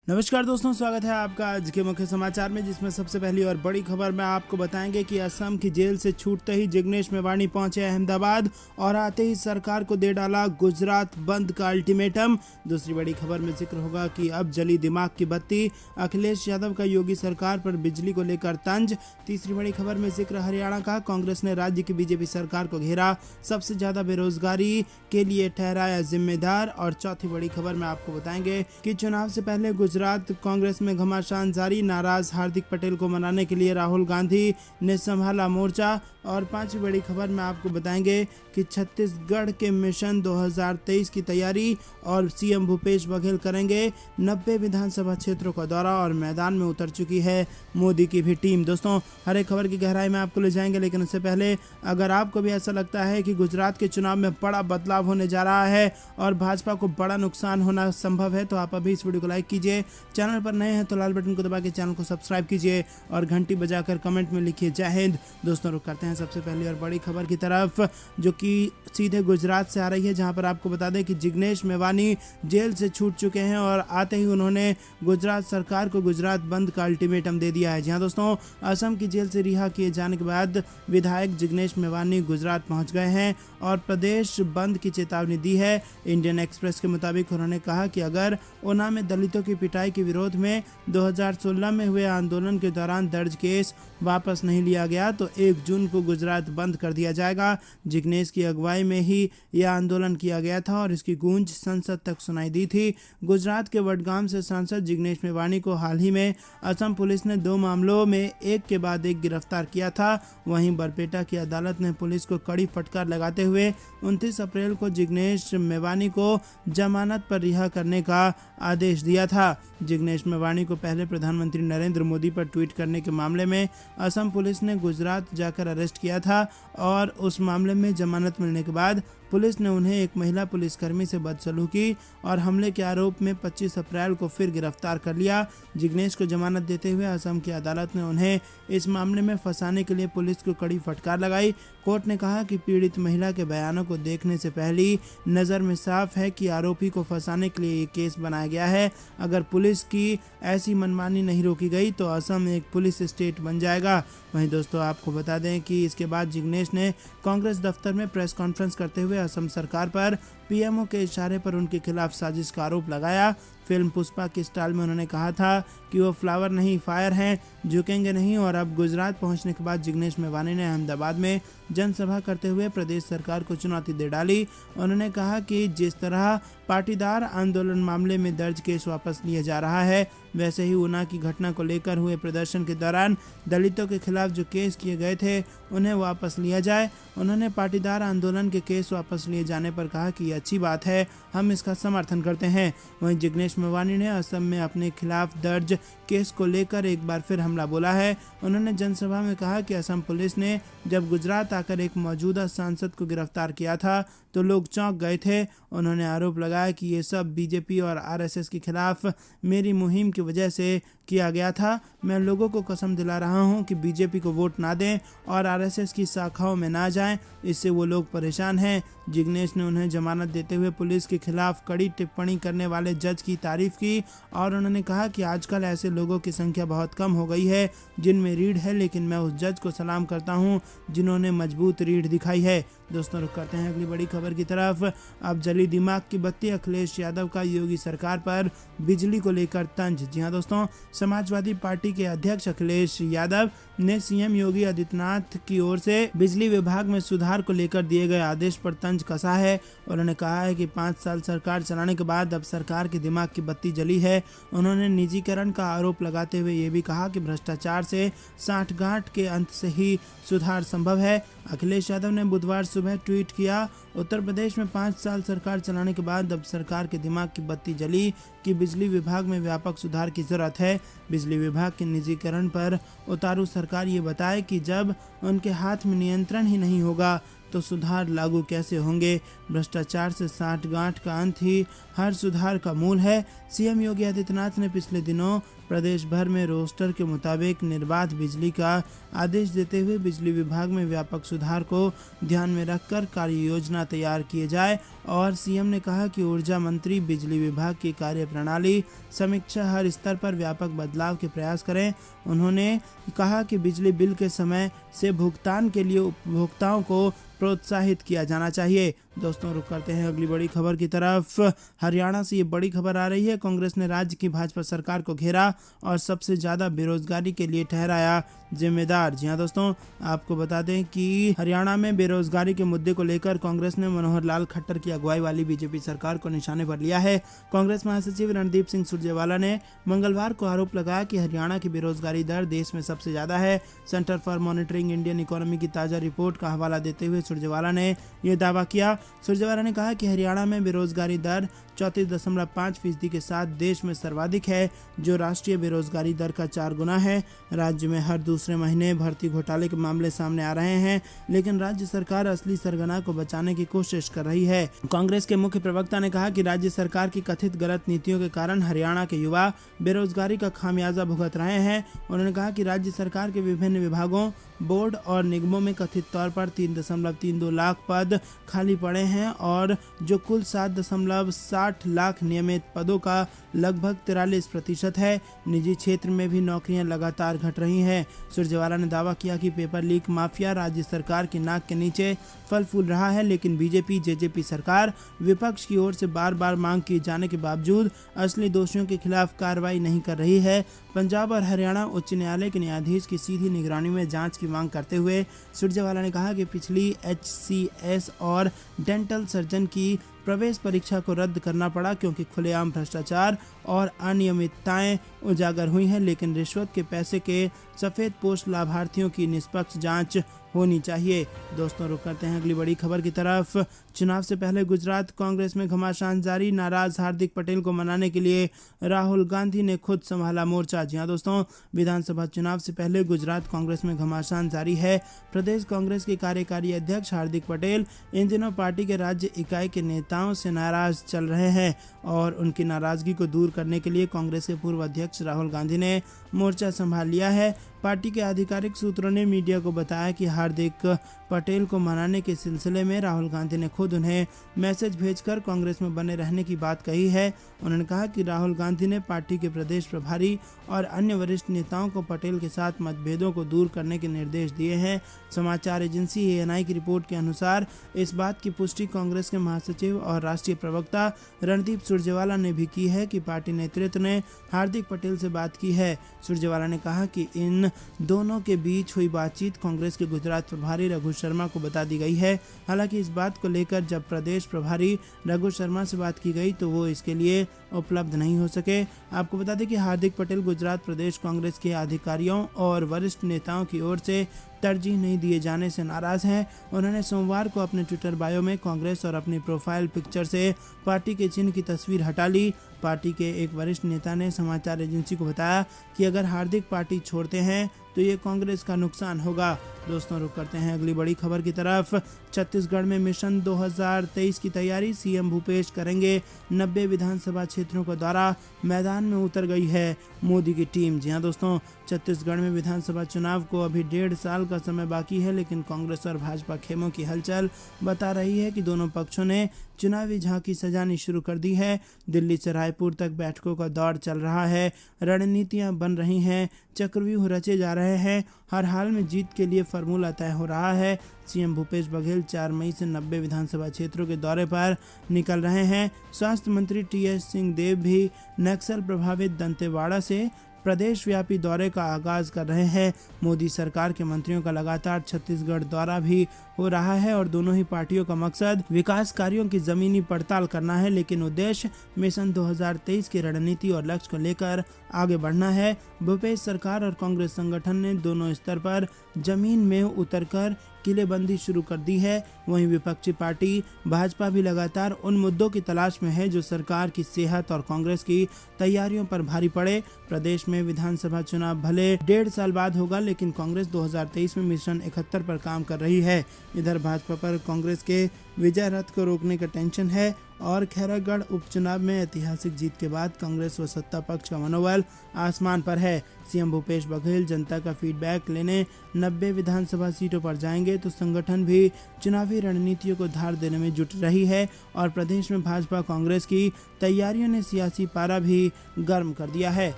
नमस्कार दोस्तों, स्वागत है आपका आज के मुख्य समाचार में, जिसमें सबसे पहली और बड़ी खबर में आपको बताएंगे कि असम की जेल से छूटते ही जिग्नेश मेवाणी पहुंचे अहमदाबाद और आते ही सरकार को दे डाला गुजरात बंद का अल्टीमेटम। दूसरी बड़ी खबर में जिक्र होगा कि अब जली दिमाग की बत्ती, अखिलेश यादव का योगी सरकार पर बिजली को लेकर तंज। तीसरी बड़ी खबर में जिक्र हरियाणा का, कांग्रेस ने राज्य की बीजेपी सरकार को घेरा, सबसे ज्यादा बेरोजगारी के लिए ठहराया जिम्मेदार। और चौथी बड़ी खबर में आपको बताएंगे कि चुनाव से पहले गुजरात कांग्रेस में घमासान जारी, नाराज हार्दिक पटेल को मनाने के लिए राहुल गांधी ने संभाला मोर्चा। और पांचवी बड़ी खबर में आपको बताएंगे कि छत्तीसगढ़ के मिशन 2023 की तैयारी और सीएम भूपेश बघेल करेंगे 90 विधानसभा क्षेत्रों का दौरा और मैदान में उतर चुकी है मोदी की भी टीम। दोस्तों, हर एक खबर की गहराई में आपको ले जाएंगे, लेकिन उससे पहले अगर आपको भी ऐसा लगता है कि गुजरात के चुनाव में बड़ा बदलाव होने जा रहा है और भाजपा को बड़ा नुकसान होना संभव है, तो आप अभी इस वीडियो को लाइक कीजिए। चैनल पर नए हैं तो लाल बटन को दबा के चैनल को सब्सक्राइब कीजिए और घंटी बजाकर कमेंट में लिखिए जय हिंद। दोस्तों, रुक करते हैं सबसे पहली और बड़ी खबर की तरफ, जो कि सीधे गुजरात से आ रही है, जहां पर आपको बता दें कि जिग्नेश मेवाणी जेल से छूट चुके हैं और आते ही उन्होंने गुजरात सरकार को गुजरात बंद का अल्टीमेटम दे दिया है। जी हां दोस्तों, असम की जेल से रिहा किए जाने के बाद विधायक जिग्नेश मेवाणी गुजरात पहुंच गए हैं और प्रदेश बंद की चेतावनी दी है। इंडियन एक्सप्रेस के मुताबिक उन्होंने कहा कि अगर ऊना में दलितों की पिटाई के विरोध में 2016 में हुए आंदोलन के दौरान दर्ज केस वापस नहीं लिया गया तो 1 जून को गुजरात बंद कर दिया जाएगा। जिग्नेश की अगुवाई में ही यह आंदोलन किया गया था और इसकी गूंज संसद तक सुनाई दी थी। गुजरात के वडगाम से सांसद जिग्नेश मेवाणी को हाल ही में असम पुलिस ने 2 मामलों में एक के बाद एक गिरफ्तार किया था। वहीं बरपेटा की अदालत ने पुलिस को कड़ी फटकार लगाते हुए 29 अप्रैल को जिग्नेश मेवाणी को जमानत पर रिहा करने का आदेश दिया था। जिग्नेश मेवाणी को पहले प्रधानमंत्री नरेंद्र मोदी पर ट्वीट करने के मामले में असम पुलिस ने गुजरात जाकर अरेस्ट किया था और उस मामले में जमानत मिलने के बाद पुलिस ने उन्हें एक महिला पुलिसकर्मी से बदसलूकी और हमले के आरोप में 25 अप्रैल को फिर गिरफ्तार कर लिया। जिग्नेश को जमानत देते हुए असम की अदालत ने उन्हें इस मामले में फंसाने के लिए पुलिस को कड़ी फटकार लगाई। कोर्ट ने कहा कि पीड़ित महिला के बयानों को देखने से पहली नज़र में साफ है कि आरोपी को फंसाने के लिए ये केस बनाया गया है। अगर पुलिस की ऐसी मनमानी नहीं रोकी गई तो असम एक पुलिस स्टेट बन जाएगा। वहीं दोस्तों, आपको बता दें कि इसके बाद जिग्नेश ने कांग्रेस दफ्तर में प्रेस कॉन्फ्रेंस करते हुए असम सरकार पर पीएमओ के इशारे पर उनके खिलाफ साजिश का आरोप लगाया। फिल्म पुष्पा की स्टाइल में उन्होंने कहा था कि वो फ्लावर नहीं फायर हैं, झुकेंगे नहीं। और अब गुजरात पहुंचने के बाद जिग्नेश मेवाणी ने अहमदाबाद में जनसभा करते हुए प्रदेश सरकार को चुनौती दे डाली। उन्होंने कहा कि जिस तरह पाटीदार आंदोलन मामले में दर्ज केस वापस लिया जा रहा है, वैसे ही ऊना की घटना को लेकर हुए प्रदर्शन के दौरान दलितों के खिलाफ जो केस किए गए थे उन्हें वापस लिया जाए। उन्होंने पाटीदार आंदोलन के केस वापस लिए जाने पर कहा कि अच्छी बात है, हम इसका समर्थन करते हैं। वहीं जिग्नेश मेवाणी ने असम में अपने खिलाफ दर्ज केस को लेकर एक बार फिर हमला बोला है। उन्होंने जनसभा में कहा कि असम पुलिस ने जब गुजरात आकर एक मौजूदा सांसद को गिरफ्तार किया था तो लोग चौंक गए थे। उन्होंने आरोप लगाया कि ये सब बीजेपी और आरएसएस के खिलाफ मेरी मुहिम की वजह से किया गया था। मैं लोगों को कसम दिला रहा हूं कि बीजेपी को वोट ना दें और आरएसएस की शाखाओं में ना जाएं, इससे वो लोग परेशान हैं। जिग्नेश ने उन्हें जमानत देते हुए पुलिस के खिलाफ कड़ी टिप्पणी करने वाले जज की तारीफ की और उन्होंने कहा कि आजकल ऐसे लोगों की संख्या बहुत कम हो गई है जिनमें रीढ़ है, लेकिन मैं उस जज को सलाम करता हूं जिन्होंने मजबूत रीढ़ दिखाई है। दोस्तों, रुक करते हैं अगली बड़ी खबर की तरफ। अब जली दिमाग की बत्ती, अखिलेश यादव का योगी सरकार पर बिजली को लेकर तंज। जी हां दोस्तों, समाजवादी पार्टी के अध्यक्ष अखिलेश यादव ने सीएम योगी आदित्यनाथ की ओर से बिजली विभाग में सुधार को लेकर दिए गए आदेश पर तंज कसा है। उन्होंने कहा है कि 5 साल सरकार चलाने के बाद अब सरकार के दिमाग की बत्ती जली है। उन्होंने निजीकरण का आरोप लगाते हुए ये भी कहा कि भ्रष्टाचार से साठगांठ के अंत से ही सुधार संभव है। अखिलेश यादव ने बुधवार सुबह ट्वीट किया, उत्तर प्रदेश में 5 साल सरकार चलाने के बाद अब सरकार के दिमाग की बत्ती जली कि बिजली विभाग में व्यापक सुधार की जरूरत है। बिजली विभाग के निजीकरण पर उतारू सरकार ये बताए कि जब उनके हाथ में नियंत्रण ही नहीं होगा तो सुधार लागू कैसे होंगे? भ्रष्टाचार से साठगांठ का अंत ही हर सुधार का मूल है। सीएम योगी आदित्यनाथ ने पिछले दिनों प्रदेश भर में रोस्टर के मुताबिक निर्बाध बिजली का आदेश देते हुए बिजली विभाग में व्यापक सुधार को ध्यान में रखकर कार्य योजना तैयार किए जाए। और सीएम ने कहा कि ऊर्जा मंत्री बिजली विभाग की कार्य प्रणाली समीक्षा हर स्तर पर व्यापक बदलाव के प्रयास करें। उन्होंने कहा कि बिजली बिल के समय से भुगतान के लिए उपभोक्ताओं को प्रोत्साहित किया जाना चाहिए। दोस्तों, रुक करते हैं अगली बड़ी खबर की तरफ। हरियाणा से ये बड़ी खबर आ रही है। कांग्रेस ने राज्य की भाजपा सरकार को घेरा और सबसे ज़्यादा बेरोजगारी के लिए ठहराया जिम्मेदार। जी हाँ दोस्तों, आपको बता दें कि हरियाणा में बेरोजगारी के मुद्दे को लेकर कांग्रेस ने मनोहर लाल खट्टर की अगुवाई वाली बीजेपी सरकार को निशाने पर लिया है। कांग्रेस महासचिव रणदीप सिंह सुरजेवाला ने मंगलवार को आरोप लगाया कि हरियाणा की बेरोजगारी दर देश में सबसे ज्यादा है। Centre for monitoring Indian economy की ताजा रिपोर्ट का हवाला देते हुए सुरजेवाला ने यह दावा किया। सुरजेवाला ने कहा कि हरियाणा में बेरोजगारी दर 34.5% के साथ देश में सर्वाधिक है, जो राष्ट्रीय बेरोजगारी दर का 4 गुना है। राज्य में हर दूसरे महीने भर्ती घोटाले के मामले सामने आ रहे हैं, लेकिन राज्य सरकार असली सरगना को बचाने की कोशिश कर रही है। कांग्रेस के मुख्य प्रवक्ता ने कहा कि राज्य सरकार की कथित गलत नीतियों के कारण हरियाणा के युवा बेरोजगारी का खामियाजा भुगत रहे हैं। उन्होंने कहा कि राज्य सरकार के विभिन्न विभागों, बोर्ड और निगमों में कथित तौर पर 3.32 लाख पद खाली पड़े हैं और जो कुल 7.60 लाख नियमित पदों का लगभग 43% है। निजी क्षेत्र में भी नौकरियां लगातार घट रही हैं। सुरजेवाला ने दावा किया कि पेपर लीक माफिया राज्य सरकार की नाक के नीचे फल फूल रहा है, लेकिन बीजेपी जेजेपी सरकार विपक्ष की ओर से बार बार मांग किए जाने के बावजूद असली दोषियों के खिलाफ कार्रवाई नहीं कर रही है। पंजाब और हरियाणा उच्च न्यायालय के न्यायाधीश की सीधी निगरानी में जांच की मांग करते हुए सुरजेवाला ने कहा कि पिछली HCS और डेंटल सर्जन की प्रवेश परीक्षा को रद्द करना पड़ा क्योंकि खुलेआम भ्रष्टाचार और अनियमितताएं उजागर हुई हैं, लेकिन रिश्वत के पैसे के सफेद पोस्ट लाभार्थियों की निष्पक्ष जांच होनी चाहिए। दोस्तों, रुक करते हैं अगली बड़ी खबर की तरफ। चुनाव से पहले गुजरात कांग्रेस में घमासान जारी। नाराज हार्दिक पटेल को मनाने के लिए राहुल गांधी ने खुद संभाला मोर्चा। जी हाँ दोस्तों, विधानसभा चुनाव से पहले गुजरात कांग्रेस में घमासान जारी है। प्रदेश कांग्रेस के कार्यकारी अध्यक्ष हार्दिक पटेल इन दिनों पार्टी के राज्य इकाई के नेताओं से नाराज चल रहे हैं और उनकी नाराजगी को दूर करने के लिए कांग्रेस के पूर्व अध्यक्ष राहुल गांधी ने मोर्चा संभाल लिया है। पार्टी के आधिकारिक सूत्रों ने मीडिया को बताया कि हार्दिक पटेल को मनाने के सिलसिले में राहुल गांधी ने खुद उन्हें मैसेज भेजकर कांग्रेस में बने रहने की बात कही है। उन्होंने कहा कि राहुल गांधी ने पार्टी के प्रदेश प्रभारी और अन्य वरिष्ठ नेताओं को पटेल के साथ मतभेदों को दूर करने के निर्देश दिए हैं। समाचार एजेंसी ANI की रिपोर्ट के अनुसार इस बात की पुष्टि कांग्रेस के महासचिव और राष्ट्रीय प्रवक्ता रणदीप सुरजेवाला ने भी की है कि पार्टी नेतृत्व ने हार्दिक पटेल से बात की है। सुरजेवाला ने कहा कि इन दोनों के बीच हुई बातचीत कांग्रेस के गुजरात प्रभारी रघु शर्मा को बता दी गई है। हालांकि इस बात को लेकर जब प्रदेश प्रभारी रघु शर्मा से बात की गई तो वो इसके लिए उपलब्ध नहीं हो सके। आपको बता दें कि हार्दिक पटेल गुजरात प्रदेश कांग्रेस के अधिकारियों और वरिष्ठ नेताओं की ओर से तरजीह नहीं दिए जाने से नाराज हैं। उन्होंने सोमवार को अपने ट्विटर बायो में कांग्रेस और अपनी प्रोफाइल पिक्चर से पार्टी के चिन्ह की तस्वीर हटा ली। पार्टी के एक वरिष्ठ नेता ने समाचार एजेंसी को बताया कि अगर हार्दिक पार्टी छोड़ते हैं तो ये कांग्रेस का नुकसान होगा। दोस्तों, रुक करते हैं अगली बड़ी खबर की तरफ। छत्तीसगढ़ में मिशन 2023 की तैयारी। सीएम भूपेश करेंगे 90 विधानसभा क्षेत्रों का दौरा। मैदान में उतर गई है मोदी की टीम। जी हाँ दोस्तों, छत्तीसगढ़ में विधानसभा चुनाव को अभी 1.5 साल का समय बाकी है, लेकिन कांग्रेस और भाजपा खेमों की हलचल बता रही है कि दोनों पक्षों ने चुनावी झांकी सजानी शुरू कर दी है। दिल्ली से रायपुर तक बैठकों का दौर चल रहा है। रणनीतियां बन रही हैं, चक्रव्यूह रचे जा रहे हैं। हर हाल में जीत के लिए फार्मूला तय हो रहा है। सीएम भूपेश बघेल 4 मई से 90 विधानसभा क्षेत्रों के दौरे पर निकल रहे हैं। स्वास्थ्य मंत्री TS सिंहदेव भी नक्सल प्रभावित दंतेवाड़ा से प्रदेश व्यापी दौरे का आगाज कर रहे हैं। मोदी सरकार के मंत्रियों का लगातार छत्तीसगढ़ दौरा भी हो रहा है और दोनों ही पार्टियों का मकसद विकास कार्यों की जमीनी पड़ताल करना है, लेकिन उद्देश्य मिशन 2023 की रणनीति और लक्ष्य को लेकर आगे बढ़ना है। भूपेश सरकार और कांग्रेस संगठन ने दोनों स्तर पर जमीन में उतरकर किलेबंदी शुरू कर दी है। वहीं विपक्षी पार्टी भाजपा भी लगातार उन मुद्दों की तलाश में है जो सरकार की सेहत और कांग्रेस की तैयारियों पर भारी पड़े। प्रदेश में विधानसभा चुनाव भले 1.5 साल बाद होगा, लेकिन कांग्रेस 2023 में मिशन 71 पर काम कर रही है। इधर भाजपा पर कांग्रेस के विजय रथ को रोकने का टेंशन है और खैरागढ़ उपचुनाव में ऐतिहासिक जीत के बाद कांग्रेस व सत्ता पक्ष का मनोबल आसमान पर है। सीएम भूपेश बघेल जनता का फीडबैक लेने 90 विधानसभा सीटों पर जाएंगे, तो संगठन भी चुनावी रणनीतियों को धार देने में जुट रही है और प्रदेश में भाजपा कांग्रेस की तैयारियों ने सियासी पारा भी गर्म कर दिया है।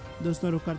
दोस्तों, रुक करते